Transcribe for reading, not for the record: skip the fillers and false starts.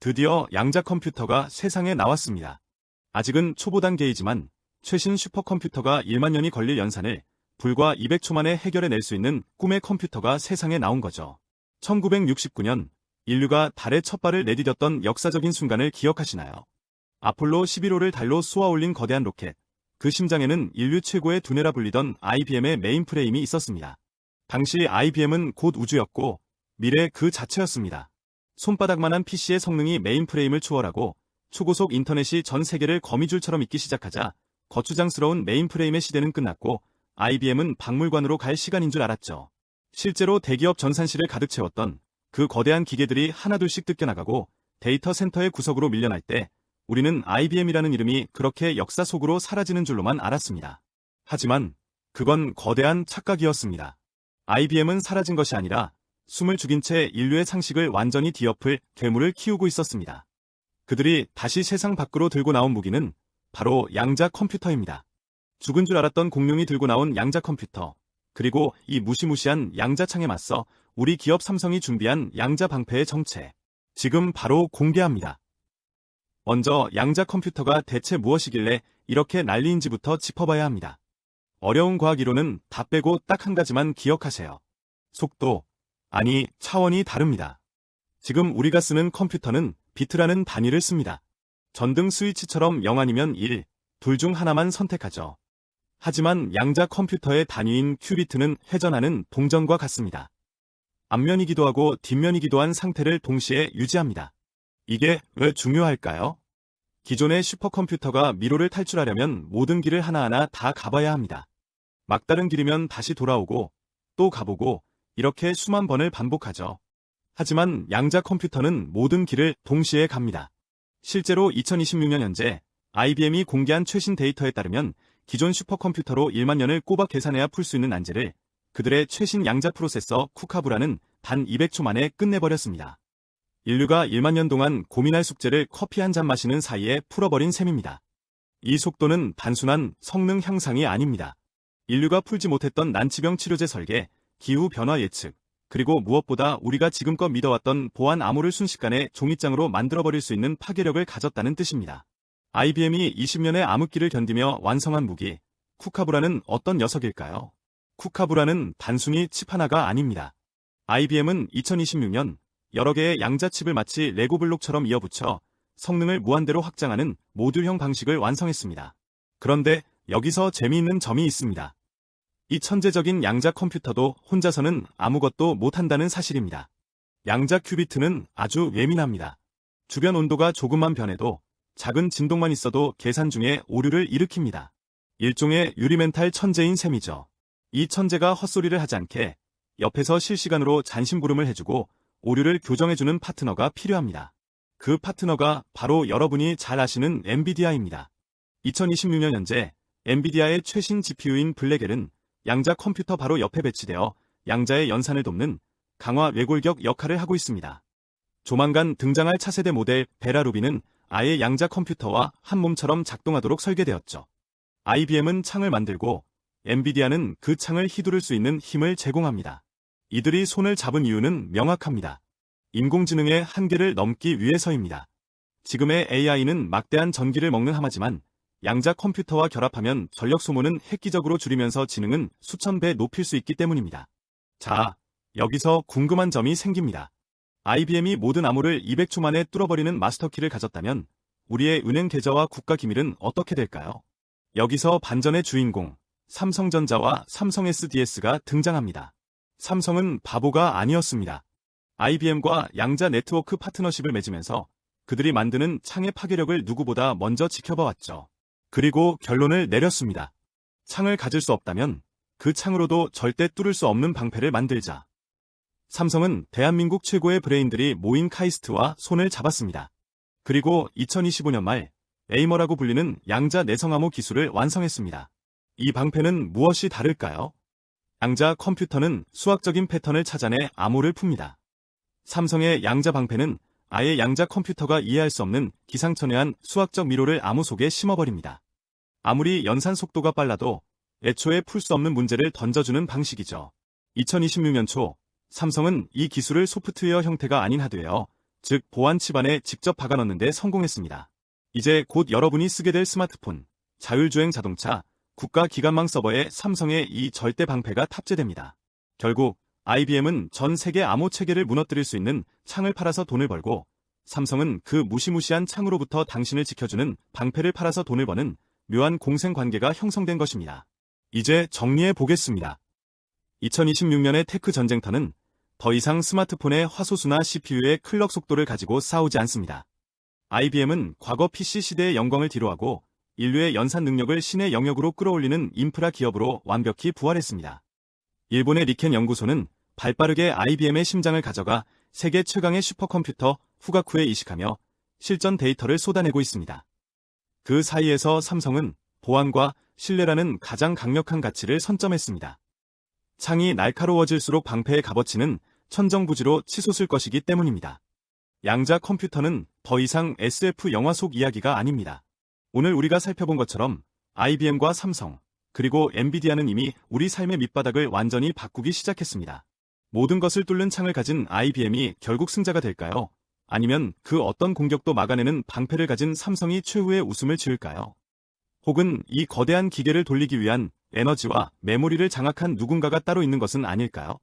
드디어 양자 컴퓨터가 세상에 나왔습니다. 아직은 초보 단계이지만 최신 슈퍼컴퓨터가 1만 년이 걸릴 연산을 불과 200초 만에 해결해낼 수 있는 꿈의 컴퓨터가 세상에 나온 거죠. 1969년 인류가 달에 첫 발을 내디뎠던 역사적인 순간을 기억하시나요? 아폴로 11호를 달로 쏘아 올린 거대한 로켓, 그 심장에는 인류 최고의 두뇌라 불리던 IBM의 메인프레임이 있었습니다. 당시 IBM은 곧 우주였고 미래 그 자체였습니다. 손바닥만한 PC의 성능이 메인프레임을 초월하고 초고속 인터넷이 전 세계를 거미줄처럼 잇기 시작하자 거추장스러운 메인프레임의 시대는 끝났고 IBM은 박물관으로 갈 시간인 줄 알았죠. 실제로 대기업 전산실을 가득 채웠던 그 거대한 기계들이 하나둘씩 뜯겨나가고 데이터 센터의 구석으로 밀려날 때 우리는 IBM이라는 이름이 그렇게 역사 속으로 사라지는 줄로만 알았습니다. 하지만 그건 거대한 착각이었습니다. IBM은 사라진 것이 아니라 숨을 죽인 채 인류의 상식을 완전히 뒤엎을 괴물을 키우고 있었습니다. 그들이 다시 세상 밖으로 들고 나온 무기는 바로 양자 컴퓨터입니다. 죽은 줄 알았던 공룡이 들고 나온 양자 컴퓨터, 그리고 이 무시무시한 양자창에 맞서 우리 기업 삼성이 준비한 양자 방패의 정체, 지금 바로 공개합니다. 먼저 양자 컴퓨터가 대체 무엇이길래 이렇게 난리인지부터 짚어봐야 합니다. 어려운 과학 이론은 다 빼고 딱 한 가지만 기억하세요. 속도, 아니 차원이 다릅니다. 지금 우리가 쓰는 컴퓨터는 비트라는 단위를 씁니다. 전등 스위치처럼 0 아니면 1, 둘 중 하나만 선택하죠. 하지만 양자 컴퓨터의 단위인 큐비트는 회전하는 동전과 같습니다. 앞면이기도 하고 뒷면이기도 한 상태를 동시에 유지합니다. 이게 왜 중요할까요? 기존의 슈퍼컴퓨터가 미로를 탈출하려면 모든 길을 하나하나 다 가봐야 합니다. 막다른 길이면 다시 돌아오고 또 가보고 이렇게 수만 번을 반복하죠. 하지만 양자 컴퓨터는 모든 길을 동시에 갑니다. 실제로 2026년 현재 IBM이 공개한 최신 데이터에 따르면 기존 슈퍼컴퓨터로 1만 년을 꼬박 계산해야 풀 수 있는 난제를 그들의 최신 양자 프로세서 쿠카부라는 단 200초 만에 끝내버렸습니다. 인류가 1만 년 동안 고민할 숙제를 커피 한 잔 마시는 사이에 풀어버린 셈입니다. 이 속도는 단순한 성능 향상이 아닙니다. 인류가 풀지 못했던 난치병 치료제 설계, 기후변화 예측, 그리고 무엇보다 우리가 지금껏 믿어왔던 보안 암호를 순식간에 종이장으로 만들어버릴 수 있는 파괴력을 가졌다는 뜻입니다. IBM이 20년의 암흑기를 견디며 완성한 무기, 쿠카부라는 어떤 녀석일까요? 쿠카부라는 단순히 칩 하나가 아닙니다. IBM은 2026년 여러 개의 양자 칩을 마치 레고 블록처럼 이어붙여 성능을 무한대로 확장하는 모듈형 방식을 완성했습니다. 그런데 여기서 재미있는 점이 있습니다. 이 천재적인 양자 컴퓨터도 혼자서는 아무것도 못한다는 사실입니다. 양자 큐비트는 아주 예민합니다. 주변 온도가 조금만 변해도 작은 진동만 있어도 계산 중에 오류를 일으킵니다. 일종의 유리멘탈 천재인 셈이죠. 이 천재가 헛소리를 하지 않게 옆에서 실시간으로 잔심부름을 해주고 오류를 교정해주는 파트너가 필요합니다. 그 파트너가 바로 여러분이 잘 아시는 엔비디아입니다. 2026년 현재 엔비디아의 최신 GPU인 블랙엘은 양자 컴퓨터 바로 옆에 배치되어 양자의 연산을 돕는 강화 외골격 역할을 하고 있습니다. 조만간 등장할 차세대 모델 베라 루비는 아예 양자 컴퓨터와 한 몸처럼 작동하도록 설계되었죠. IBM은 창을 만들고 엔비디아는 그 창을 휘두를 수 있는 힘을 제공합니다. 이들이 손을 잡은 이유는 명확합니다. 인공지능의 한계를 넘기 위해서입니다. 지금의 AI는 막대한 전기를 먹는 하마지만 양자 컴퓨터와 결합하면 전력 소모는 획기적으로 줄이면서 지능은 수천 배 높일 수 있기 때문입니다. 자, 여기서 궁금한 점이 생깁니다. IBM이 모든 암호를 200초 만에 뚫어버리는 마스터키를 가졌다면 우리의 은행 계좌와 국가 기밀은 어떻게 될까요? 여기서 반전의 주인공, 삼성전자와 삼성 SDS가 등장합니다. 삼성은 바보가 아니었습니다. IBM과 양자 네트워크 파트너십을 맺으면서 그들이 만드는 창의 파괴력을 누구보다 먼저 지켜봐왔죠. 그리고 결론을 내렸습니다. 창을 가질 수 없다면 그 창으로도 절대 뚫을 수 없는 방패를 만들자. 삼성은 대한민국 최고의 브레인들이 모인 카이스트와 손을 잡았습니다. 그리고 2025년 말 에이머라고 불리는 양자 내성암호 기술을 완성했습니다. 이 방패는 무엇이 다를까요? 양자 컴퓨터는 수학적인 패턴을 찾아내 암호를 풉니다. 삼성의 양자 방패는 아예 양자 컴퓨터가 이해할 수 없는 기상천외한 수학적 미로를 암호 속에 심어버립니다. 아무리 연산 속도가 빨라도 애초에 풀 수 없는 문제를 던져주는 방식이죠. 2026년 초 삼성은 이 기술을 소프트웨어 형태가 아닌 하드웨어, 즉 보안 칩 안에 직접 박아넣는 데 성공했습니다. 이제 곧 여러분이 쓰게 될 스마트폰, 자율주행 자동차, 국가기관망 서버에 삼성의 이 절대 방패가 탑재됩니다. 결국 IBM은 전 세계 암호 체계를 무너뜨릴 수 있는 창을 팔아서 돈을 벌고, 삼성은 그 무시무시한 창으로부터 당신을 지켜주는 방패를 팔아서 돈을 버는 묘한 공생관계가 형성된 것입니다. 이제 정리해 보겠습니다. 2026년의 테크 전쟁터는 더 이상 스마트폰의 화소수나 CPU의 클럭 속도를 가지고 싸우지 않습니다. IBM은 과거 PC 시대의 영광을 뒤로하고 인류의 연산 능력을 신의 영역으로 끌어올리는 인프라 기업으로 완벽히 부활했습니다. 일본의 리켄 연구소는 발빠르게 IBM의 심장을 가져가 세계 최강의 슈퍼컴퓨터 후가쿠에 이식하며 실전 데이터를 쏟아내고 있습니다. 그 사이에서 삼성은 보안과 신뢰라는 가장 강력한 가치를 선점했습니다. 창이 날카로워질수록 방패의 값어치는 천정부지로 치솟을 것이기 때문입니다. 양자 컴퓨터는 더 이상 SF 영화 속 이야기가 아닙니다. 오늘 우리가 살펴본 것처럼 IBM과 삼성, 그리고 엔비디아는 이미 우리 삶의 밑바닥을 완전히 바꾸기 시작했습니다. 모든 것을 뚫는 창을 가진 IBM이 결국 승자가 될까요? 아니면 그 어떤 공격도 막아내는 방패를 가진 삼성이 최후의 웃음을 지을까요? 혹은 이 거대한 기계를 돌리기 위한 에너지와 메모리를 장악한 누군가가 따로 있는 것은 아닐까요?